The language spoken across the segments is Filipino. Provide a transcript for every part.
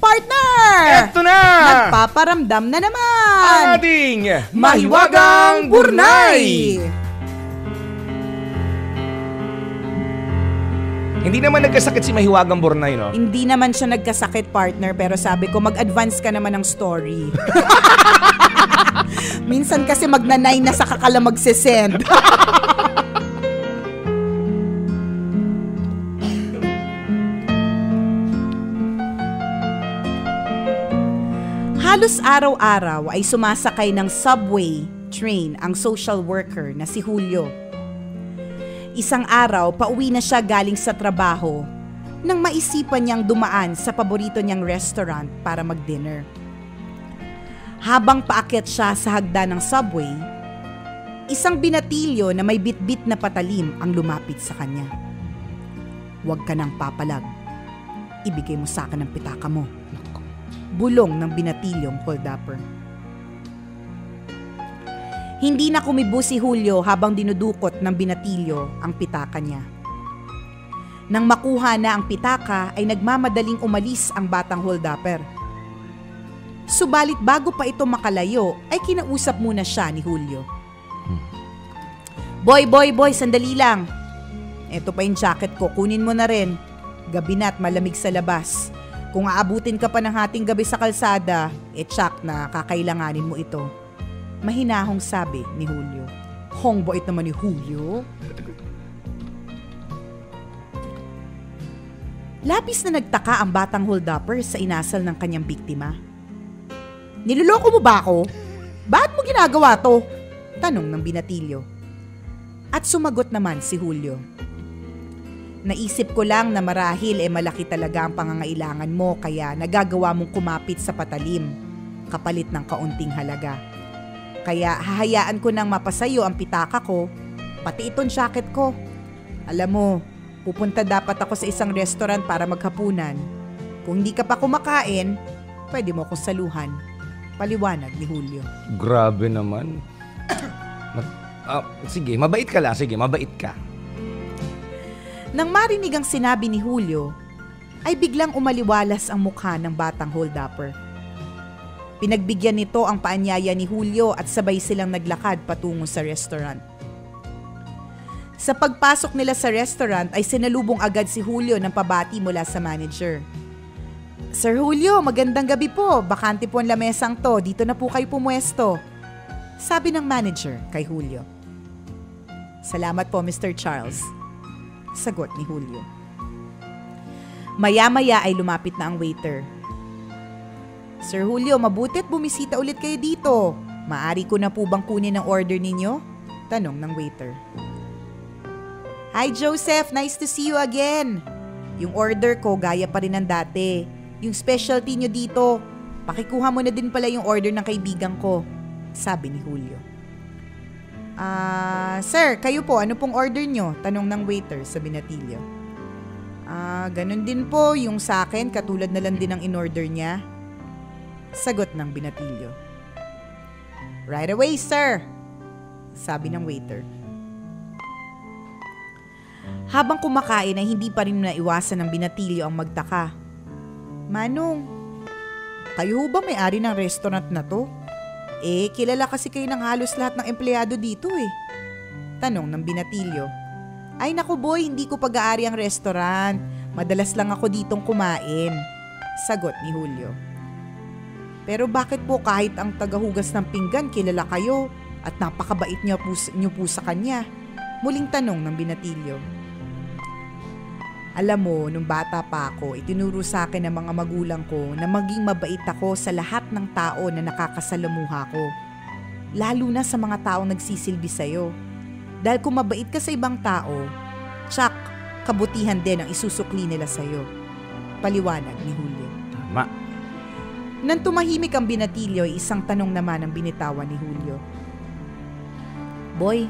Partner! Eto na! Nagpaparamdam na naman! Ang ating Mahiwagang Burnay! Hindi naman nagkasakit si Mahiwagang Burnay, no? Hindi naman siya nagkasakit, partner, pero sabi ko mag-advance ka naman ng story. Minsan kasi magnanay na sa kakala magsisend. Halos araw-araw ay sumasakay ng subway train ang social worker na si Julio. Isang araw, pauwi na siya galing sa trabaho nang maisipan niyang dumaan sa paborito niyang restaurant para mag-dinner. Habang paakyat siya sa hagda ng subway, isang binatilyo na may bitbit na patalim ang lumapit sa kanya. "Huwag ka nang papalag. Ibigay mo sa akin ang pitaka mo." Bulong ng binatilyong hold-upper. Hindi na kumibo si Julio habang dinudukot ng binatilyo ang pitaka niya. Nang makuha na ang pitaka ay nagmamadaling umalis ang batang hold-upper. Subalit bago pa ito makalayo ay kinausap muna siya ni Julio. Boy, sandali lang. Ito pa yung jacket ko, kunin mo na rin. Gabi na at malamig sa labas. Kung aabutin ka pa ng hating gabi sa kalsada, tsak na kakailanganin mo ito. Mahinahong sabi ni Julio. Hongbait naman ni Julio. Labis na nagtaka ang batang hold-upper sa inasal ng kanyang biktima. "Niloloko mo ba ako? Bakit mo ginagawa to?" tanong ng binatilyo. At sumagot naman si Julio. "Naisip ko lang na marahil malaki talaga ang pangangailangan mo kaya nagagawa mong kumapit sa patalim, kapalit ng kaunting halaga. Kaya hahayaan ko nang mapasayo ang pitaka ko, pati itong jacket ko. Alam mo, pupunta dapat ako sa isang restaurant para maghapunan. Kung hindi ka pa kumakain, pwede mo akong saluhan." Paliwanag ni Julio. Grabe naman. Sige, mabait ka lang. Sige, mabait ka. Nang marinig ang sinabi ni Julio, ay biglang umaliwalas ang mukha ng batang hold-upper. Pinagbigyan nito ang paanyaya ni Julio at sabay silang naglakad patungo sa restaurant. Sa pagpasok nila sa restaurant ay sinalubong agad si Julio ng pabati mula sa manager. "Sir Julio, magandang gabi po. Bakante po ang lamesang to. Dito na po kayo pumuesto." Sabi ng manager kay Julio. "Salamat po, Mr. Charles." Sagot ni Julio. Maya-maya ay lumapit na ang waiter. "Sir Julio, mabuti at bumisita ulit kayo dito. Maari ko na po bang kunin ang order ninyo?" Tanong ng waiter. "Hi Joseph, nice to see you again. Yung order ko gaya pa rin ng dati. Yung specialty nyo dito, pakikuha mo na din pala yung order ng kaibigan ko." Sabi ni Julio. Sir, kayo po, ano pong order nyo?" Tanong ng waiter sa binatilyo. Ganun din po, yung sa akin, katulad na lang din ang in-order niya." Sagot ng binatilyo. "Right away, sir," sabi ng waiter. Habang kumakain ay hindi pa rin naiwasan ng binatilyo ang magtaka. "Manong, kayo ba may-ari ng restaurant na to? Kilala kasi kayo ng halos lahat ng empleyado dito Tanong ng binatilyo. "Ay naku boy, hindi ko pag-aari ang restaurant. Madalas lang ako ditong kumain." Sagot ni Julio. "Pero bakit po kahit ang tagahugas ng pinggan kilala kayo at napakabait niyo po sa kanya?" Muling tanong ng binatilyo. "Alam mo, nung bata pa ako, itinuro sa akin ng mga magulang ko na maging mabait ako sa lahat ng tao na nakakasalamuha ko. Lalo na sa mga taong nagsisilbi sa'yo. Dahil kung mabait ka sa ibang tao, tsak, kabutihan din ang isusukli nila sa'yo." Paliwanag ni Julio. Tama. Nang tumahimik ang binatilyo, isang tanong naman ang binitawan ni Julio. "Boy,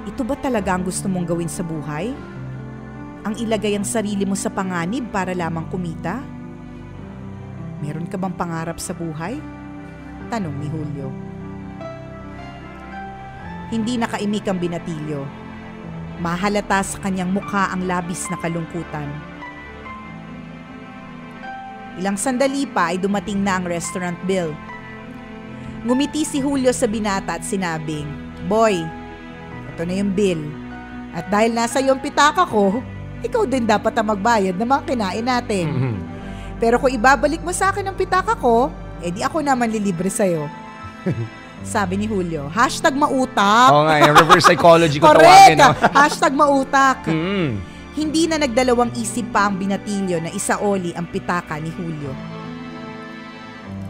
ito ba talaga ang gusto mong gawin sa buhay? Ang ilagay ang sarili mo sa panganib para lamang kumita? Meron ka bang pangarap sa buhay?" Tanong ni Julio. Hindi nakaimik ang binatilyo. Mahalata sa kanyang mukha ang labis na kalungkutan. Ilang sandali pa ay dumating na ang restaurant bill. Ngumiti si Julio sa binata at sinabing, "Boy, ito na yung bill. At dahil nasa iyo ang pitaka ko, ikaw din dapat ang magbayad ng mga kinain natin. Pero kung ibabalik mo sa akin ang pitaka ko, edi ako naman lilibre sa'yo." Sabi ni Julio, #mautak. Oo nga, yung reverse psychology ko Correct! tawagin. No? #mautak. Hindi na nagdalawang isip pa ang binatilyo na isaoli ang pitaka ni Julio.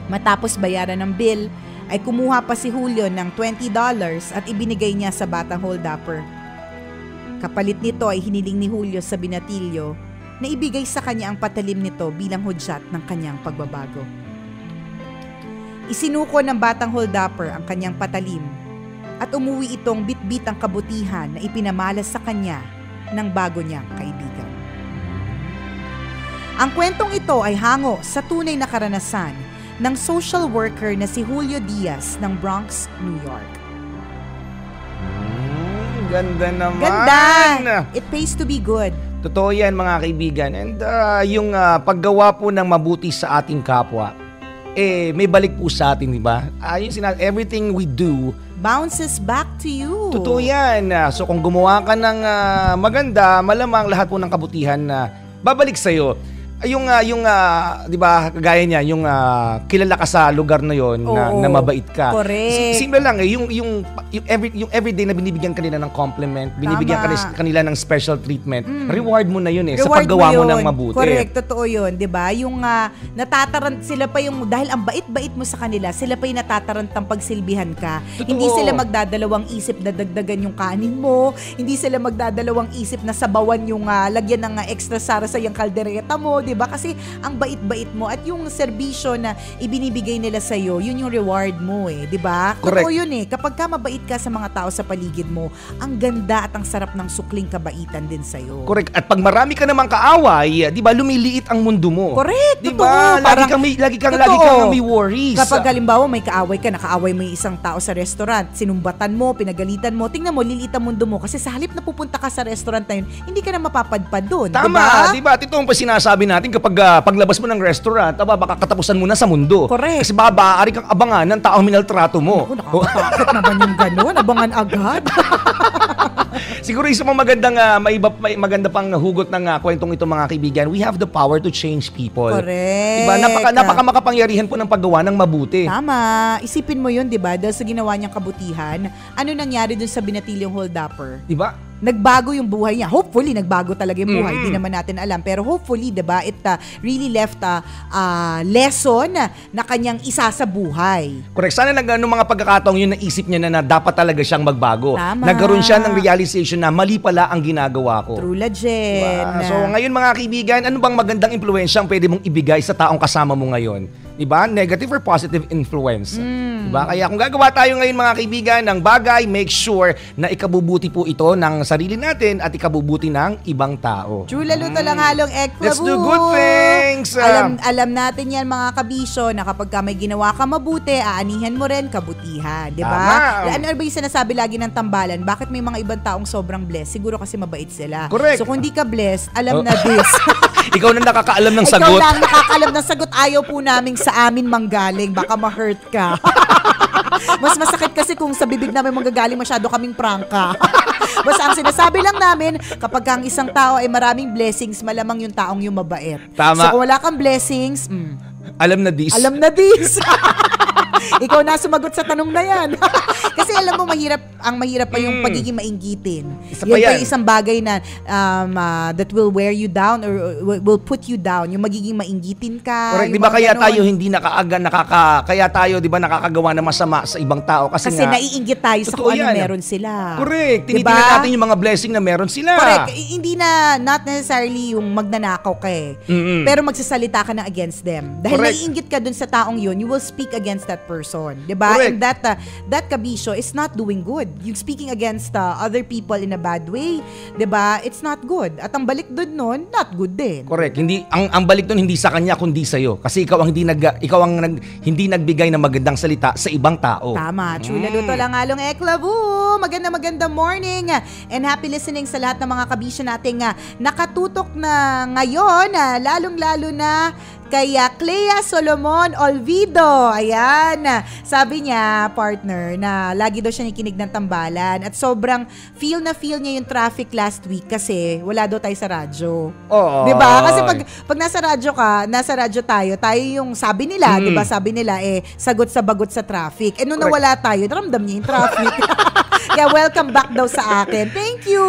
Matapos bayaran ng bill, ay kumuha pa si Julio ng $20 at ibinigay niya sa batang hold-upper. Kapalit nito ay hiniling ni Julio sa binatilyo na ibigay sa kanya ang patalim nito bilang hudyat ng kanyang pagbabago. Isinuko ng batang hold-upper ang kanyang patalim at umuwi itong bitbit ang kabutihan na ipinamalas sa kanya ng bago niyang kaibigan. Ang kwentong ito ay hango sa tunay na karanasan ng social worker na si Julio Diaz ng Bronx, New York. Ganda naman. Ganda! It pays to be good. Totoo yan mga kaibigan. And yung paggawa po ng mabuti sa ating kapwa, may balik po sa atin, di ba? Everything we do bounces back to you. Totoo yan. So kung gumawa ka ng maganda, malamang lahat po ng kabutihan na babalik sa'yo. Yung 'di ba, kagaya niya, yung kilala ka sa lugar na 'yon na mabait ka. Correct. Simple lang yung everyday na binibigyan kanila ng compliment, binibigyan kanila ng special treatment. Reward mo na 'yun sa paggawa mo ng mabuti. Correct, totoo 'yun, 'di ba? Yung natatarant sila pa yung dahil ang bait-bait mo sa kanila, sila pa yung natatarantang pagsilbihan ka. Totoo. Hindi sila magdadalawang isip na dagdagan yung kanin mo, hindi sila magdadalawang isip na sabawan yung lagyan ng extra sara sa yung kaldereta mo. Diba? Kasi ang bait-bait mo at yung serbisyo na ibinibigay nila sa'yo, yun yung reward mo diba? Correct. Totoo yun Kapag ka mabait ka sa mga tao sa paligid mo, ang ganda at ang sarap ng sukling kabaitan din sa'yo. Correct. At pag marami ka namang kaaway, diba, lumiliit ang mundo mo. Correct. Diba? Totoo. Lagi kang may worries. Kapag halimbawa may kaaway ka, nakaaway mo yung isang tao sa restaurant, sinumbatan mo, pinagalitan mo, tingnan mo, liliit ang mundo mo kasi sa halip na pupunta ka sa restaurant na yun, hindi ka na mapapadpad doon. Tama, diba? Ito ang sinasabi natin kapag paglabas mo ng restaurant, baka katapusan mo na sa mundo. Correct. Kasi baka maaari kang abangan ng taong minaltrato mo. Nakakatakot naman yung gano'n. Abangan agad. Siguro isa pang maganda pang hugot ng kwentong ito mga kaibigan, we have the power to change people. Correct. Diba? Napaka makapangyarihan po ng paggawa ng mabuti. Tama. Isipin mo yun, diba? Dahil sa ginawa niyang kabutihan, ano nangyari dun sa binatilyong hold-upper? Diba? Nagbago yung buhay niya. Hopefully, nagbago talaga yung buhay. Hindi naman natin alam. Pero hopefully, diba, it really left a lesson na kanyang isa sa buhay. Correct. Sana mga pagkakataong yun naisip niya na dapat talaga siyang magbago. Tama. Nagkaroon siya ng realization na mali pala ang ginagawa ko. True legend. Diba? So ngayon mga kaibigan, ano bang magandang impluwensya ang pwede mong ibigay sa taong kasama mo ngayon? Diba? Negative or positive influence. Diba? Kaya kung gagawa tayo ngayon mga kaibigan ng bagay, make sure na ikabubuti po ito ng sarili natin at ikabubuti ng ibang tao. Chula luto lang halong eklabu. Let's do good things! Alam natin yan mga kabisyo na kapag ka may ginawa ka mabuti, aanihan mo rin kabutihan. Diba? Ano ba yung sinasabi lagi ng tambalan? Bakit may mga ibang taong sobrang blessed? Siguro kasi mabait sila. Correct. So kung di ka blessed, alam na this. Ikaw na nakakaalam ng sagot. Ikaw lang nakakaalam ng sagot. Ayaw po namin sa amin manggaling. Baka ma-hurt ka. Mas masakit kasi kung sa bibig namin manggagaling masyado kaming prangka. Basta ang sinasabi lang namin, kapag ang isang tao ay maraming blessings, malamang yung taong yung mabait. Tama. So kung wala kang blessings, alam na this. Alam na this. Ikaw na sumagot sa tanong na yan. Kasi alam mo, ang mahirap pa yung pagiging mainggitin. Yun pa yung isang bagay na that will wear you down or will put you down. Yung magiging mainggitin ka. Correct. Di ba kaya tayo hindi kaya tayo, di ba, nakakagawa ng masama sa ibang tao? Kasi naiinggit tayo sa kung ano meron sila. Correct. Tinitingnan natin yung mga blessing na meron sila. Correct. Hindi not necessarily yung magnanakaw ka pero magsasalita ka na against them. Dahil naiinggit ka dun sa taong yun, you will speak against that person. Diba? Correct. And that kabisyo is not doing good. Yung speaking against other people in a bad way, diba? It's not good. At ang balik dun nun, not good din. Correct. Hindi ang balik dun hindi sa kanya kundi sa iyo. Kasi ikaw ang hindi nagbigay ng magandang salita sa ibang tao. Tama. Chula luto lang halong eklabu. Magandang morning. And happy listening sa lahat ng mga kabisyo nating nakatutok na ngayon, lalong-lalo na kay Clea Solomon Olvido. Ayan. Sabi niya, partner, na lagi daw siya nakikinig ng Tambalan at sobrang feel niya yung traffic last week kasi wala daw tayo sa radyo. Oo. 'Di ba? Kasi pag nasa radyo tayo yung sabi nila, 'di ba? Sabi nila sagot sa bagot sa traffic. Nung nawala tayo, naramdam niya yung traffic. Kaya welcome back daw sa akin. Thank you.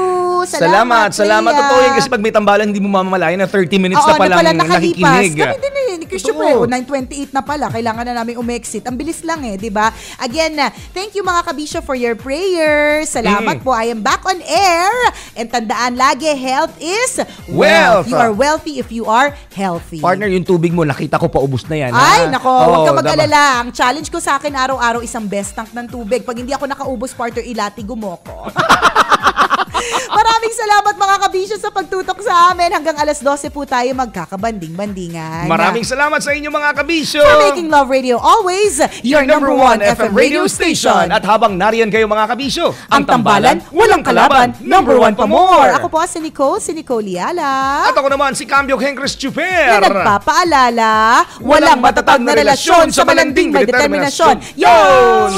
Salamat. Totoo yun kasi pag may Tambalan, hindi mo mamamalayan na 30 minutes na palang nakikinig. Kami din syempre, 9:28 na pala. Kailangan na namin umexit. Ang bilis lang di ba? Again, thank you mga kabisyo for your prayers. Salamat po. I am back on air. And tandaan lagi, health is wealth. You are wealthy if you are healthy. Partner, yung tubig mo, nakita ko paubos na yan. Ay, nako, huwag ka mag-alala. Ang challenge ko sa akin araw-araw isang best tank ng tubig. Pag hindi ako nakaubos, partner, ilatigo mo ko. Maraming salamat mga kabisyo sa pagtutok sa amin. Hanggang alas 12 po tayo magkakabanding-bandingan. Maraming salamat sa inyo mga kabisyo. For making Love Radio always your number one FM radio station. At habang nariyan kayo mga kabisyo, ang Tambalan, walang kalaban, number one pa more. Ako po si Nicole Liala. At ako naman si Cambio Hencres Chuper. Na nagpapaalala, walang matatag na relasyon sa malanding may determinasyon. Yon!